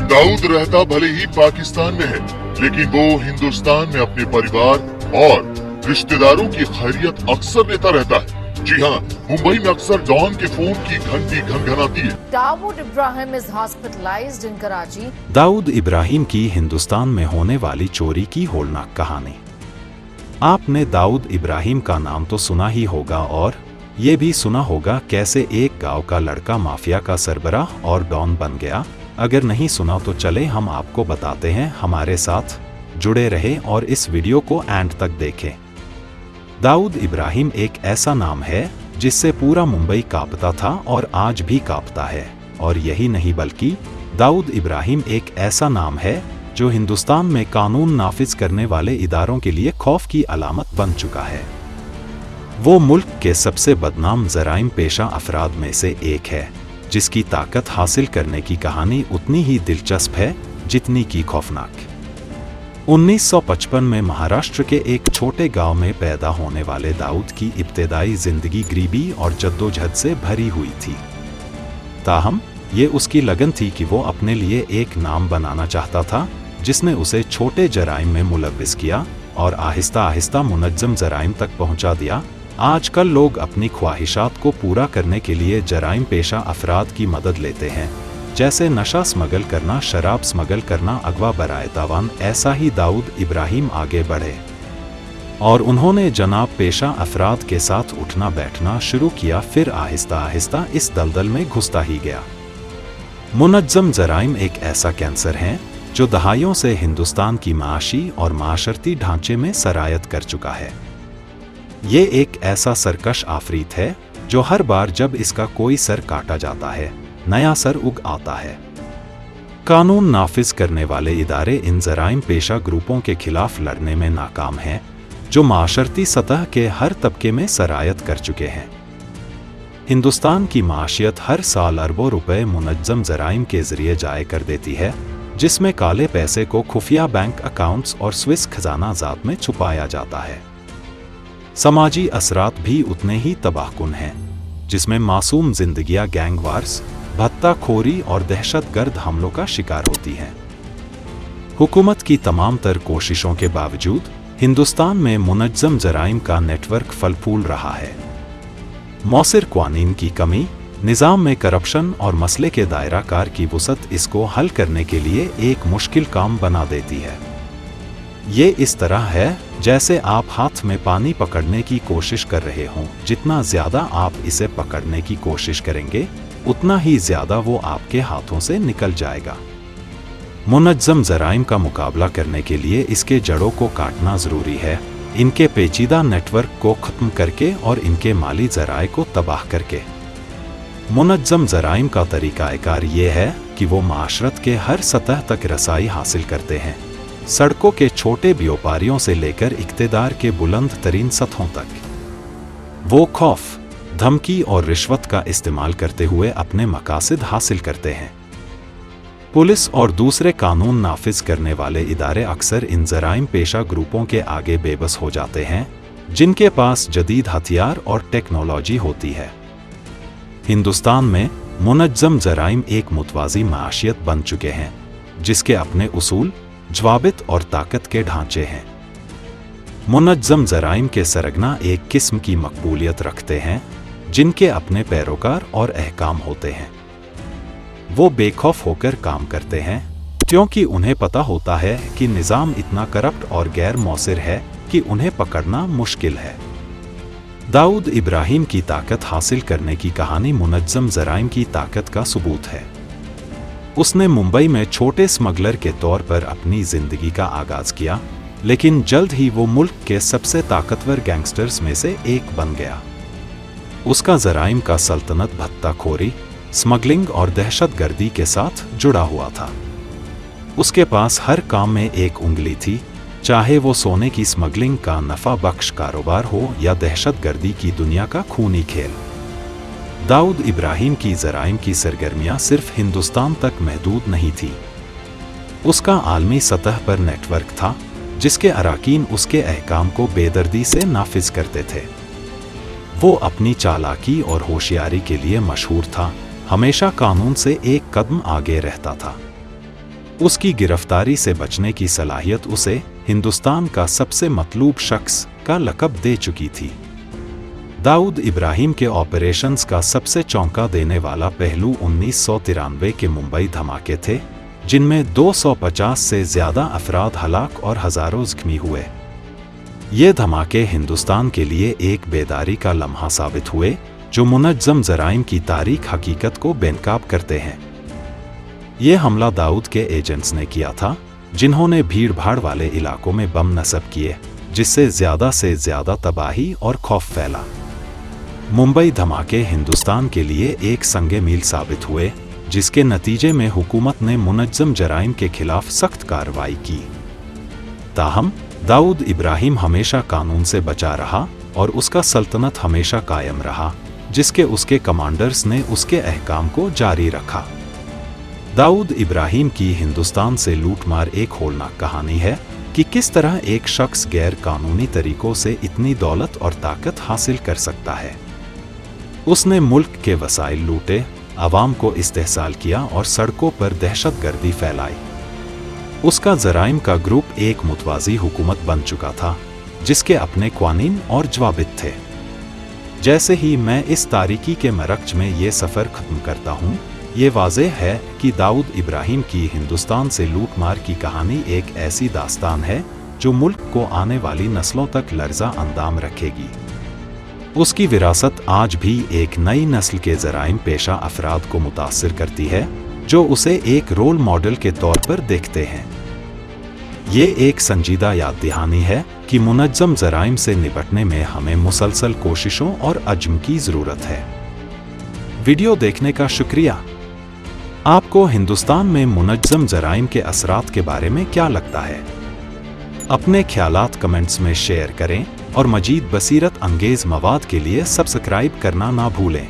दाऊद रहता भले ही पाकिस्तान में है, लेकिन वो हिंदुस्तान में अपने परिवार और रिश्तेदारों की खैरियत अक्सर लेता रहता है। जी हाँ, मुंबई में अक्सर डॉन के फोन की घंटी घनघनाती है। दाऊद इब्राहिम इज हॉस्पिटलाइज्ड इन कराची। दाऊद इब्राहिम की हिंदुस्तान में होने वाली चोरी की होलनाक कहानी। आपने दाऊद इब्राहिम का नाम तो सुना ही होगा और ये भी सुना होगा कैसे एक गांव का लड़का माफिया का सरबराह और डॉन बन गया। अगर नहीं सुना तो चले हम आपको बताते हैं, हमारे साथ जुड़े रहे और इस वीडियो को एंड तक देखें। दाऊद इब्राहिम एक ऐसा नाम है जिससे पूरा मुंबई कांपता था और आज भी कांपता है। और यही नहीं बल्कि दाऊद इब्राहिम एक ऐसा नाम है जो हिंदुस्तान में कानून नाफिज करने वाले इदारों के लिए खौफ की अलामत बन चुका है। वो मुल्क के सबसे बदनाम जराइम पेशा अफराद में से एक है, जिसकी ताकत हासिल करने की कहानी उतनी ही दिलचस्प है जितनी की खौफनाक। 1955 में महाराष्ट्र के एक छोटे गांव में पैदा होने वाले दाऊद की इब्तदाई जिंदगी गरीबी और जद्दोजहद से भरी हुई थी। ताहम ये उसकी लगन थी कि वो अपने लिए एक नाम बनाना चाहता था जिसने उसे छोटे जराइम में मुलव्विस किया और आहिस्ता आहिस्ता मुनज्जम जराइम तक पहुंचा दिया। आजकल लोग अपनी ख्वाहिशात को पूरा करने के लिए जराइम पेशा अफराद की मदद लेते हैं, जैसे नशा स्मगल करना, शराब स्मगल करना, अगवा बराए तावान। ऐसा ही दाऊद इब्राहिम आगे बढ़े और उन्होंने जनाब पेशा अफराद के साथ उठना बैठना शुरू किया, फिर आहिस्ता आहिस्ता इस दलदल में घुसता ही गया। मुनज्जम जराइम एक ऐसा कैंसर है जो दहाइयों से हिंदुस्तान की माशी और माशरती ढांचे में सरायत कर चुका है। ये एक ऐसा सरकश आफरीत है जो हर बार जब इसका कोई सर काटा जाता है नया सर उग आता है। कानून नाफिज करने वाले इदारे इन जराइम पेशा ग्रुपों के खिलाफ लड़ने में नाकाम हैं, जो माशरती सतह के हर तबके में सरायत कर चुके हैं। हिंदुस्तान की माशियत हर साल अरबों रुपए मुनज्जम जराइम के जरिए जाया कर देती है, जिसमें काले पैसे को खुफिया बैंक अकाउंट्स और स्विस खजाना जात में छुपाया जाता है। समाजी असरात भी उतने ही तबाहकुन हैं, जिसमें मासूम जिंदगियां गैंग वार्स, भत्ताखोरी और दहशतगर्द हमलों का शिकार होती हैं। हुकूमत की तमाम तर कोशिशों के बावजूद हिंदुस्तान में मुनज्जम जराइम का नेटवर्क फल फूल रहा है। मौसिर क़वानीन की कमी, निज़ाम में करप्शन और मसले के दायरा कार की वुसअत इसको हल करने के लिए एक मुश्किल काम बना देती है। ये इस तरह है जैसे आप हाथ में पानी पकड़ने की कोशिश कर रहे हों। जितना ज्यादा आप इसे पकड़ने की कोशिश करेंगे उतना ही ज्यादा वो आपके हाथों से निकल जाएगा। मुनज्जम जराइम का मुकाबला करने के लिए इसके जड़ों को काटना जरूरी है, इनके पेचीदा नेटवर्क को खत्म करके और इनके माली जराए को तबाह करके। मुनज्जम जराइम का तरीकाकार ये है कि वो माशरत के हर सतह तक रसाई हासिल करते हैं, सड़कों के छोटे व्यापारियों से लेकर इक्तेदार के बुलंद तरीन सतहों तक। वो खौफ, धमकी और रिश्वत का इस्तेमाल करते हुए अपने मकासद हासिल करते हैं। पुलिस और दूसरे कानून नाफिज करने वाले इदारे अक्सर इन जराइम पेशा ग्रुपों के आगे बेबस हो जाते हैं, जिनके पास जदीद हथियार और टेक्नोलॉजी होती है। हिंदुस्तान में मुनज्जम जराइम एक मुतवाज़ी माशियत बन चुके हैं, जिसके अपने उसूल, जवाबित और ताकत के ढांचे हैं। मुनज्जम जराइम के सरगना एक किस्म की मकबूलियत रखते हैं, जिनके अपने पैरोकार और अहकाम होते हैं। वो बेखौफ होकर काम करते हैं, क्योंकि उन्हें पता होता है कि निज़ाम इतना करप्ट और गैर मौसिर है कि उन्हें पकड़ना मुश्किल है। दाऊद इब्राहिम की ताकत हासिल करने की कहानी मुनज्जम जराइम की ताकत का सबूत है। उसने मुंबई में छोटे स्मगलर के तौर पर अपनी जिंदगी का आगाज किया, लेकिन जल्द ही वो मुल्क के सबसे ताकतवर गैंगस्टर्स में से एक बन गया। उसका जराइम का सल्तनत भत्ताखोरी, स्मगलिंग और दहशतगर्दी के साथ जुड़ा हुआ था। उसके पास हर काम में एक उंगली थी, चाहे वो सोने की स्मगलिंग का नफा बख्श कारोबार हो या दहशतगर्दी की दुनिया का खूनी खेल। दाऊद इब्राहिम की जराइम की सरगर्मियां सिर्फ हिंदुस्तान तक महदूद नहीं थी। उसका आलमी सतह पर नेटवर्क था, जिसके अराकीन उसके अहकाम को बेदर्दी से नाफिज करते थे। वो अपनी चालाकी और होशियारी के लिए मशहूर था, हमेशा कानून से एक कदम आगे रहता था। उसकी गिरफ्तारी से बचने की सलाहियत उसे हिंदुस्तान का सबसे मतलूब शख्स का लक़ब दे चुकी थी। दाऊद इब्राहिम के ऑपरेशंस का सबसे चौंका देने वाला पहलू 1993 के मुंबई धमाके थे, जिनमें 250 से ज़्यादा अफराद हलाक और हज़ारों ज़ख्मी हुए। ये धमाके हिंदुस्तान के लिए एक बेदारी का लम्हा साबित हुए, जो मुनज़्ज़म ज़राइम की तारीख हकीकत को बेनकाब करते हैं। ये हमला दाऊद के एजेंट्स ने किया था, जिन्होंने भीड़-भाड़ वाले इलाकों में बम नस्ब किए, जिससे ज़्यादा से ज़्यादा तबाही और खौफ फैला। मुंबई धमाके हिंदुस्तान के लिए एक संगे मील साबित हुए, जिसके नतीजे में हुकूमत ने मुनज़्ज़म जराइम के खिलाफ सख्त कार्रवाई की। ताहम दाऊद इब्राहिम हमेशा कानून से बचा रहा और उसका सल्तनत हमेशा कायम रहा, जिसके उसके कमांडर्स ने उसके अहकाम को जारी रखा। दाऊद इब्राहिम की हिंदुस्तान से लूटमार एक होलनाक कहानी है कि किस तरह एक शख्स गैर कानूनी तरीकों से इतनी दौलत और ताकत हासिल कर सकता है। उसने मुल्क के वसाइल लूटे, आवाम को इस्तेहसाल किया और सड़कों पर दहशतगर्दी फैलाई। उसका जराइम का ग्रुप एक मुतवाज़ी हुकूमत बन चुका था, जिसके अपने कानून और ज़वाबित थे। जैसे ही मैं इस तारीकी के मरकज़ में ये सफ़र ख़त्म करता हूँ, ये वाज़ेह है कि दाऊद इब्राहिम की हिंदुस्तान से लूटमार की कहानी एक ऐसी दास्तान है जो मुल्क को आने वाली नस्लों तक लर्ज़ा अंदाम रखेगी। उसकी विरासत आज भी एक नई नस्ल के जराइम पेशा अफराद को मुतासिर करती है, जो उसे एक रोल मॉडल के तौर पर देखते हैं। ये एक संजीदा याद दहानी है कि मुनज़्ज़म जराइम से निपटने में हमें मुसलसल कोशिशों और अज़्म की ज़रूरत है। वीडियो देखने का शुक्रिया। आपको हिंदुस्तान में मुनज़्ज़म जराइम के असरात के बारे में क्या लगता है? अपने ख्यालात कमेंट्स में शेयर करें और मजीद बसीरत अंगेज़ मवाद के लिए सब्सक्राइब करना ना भूलें।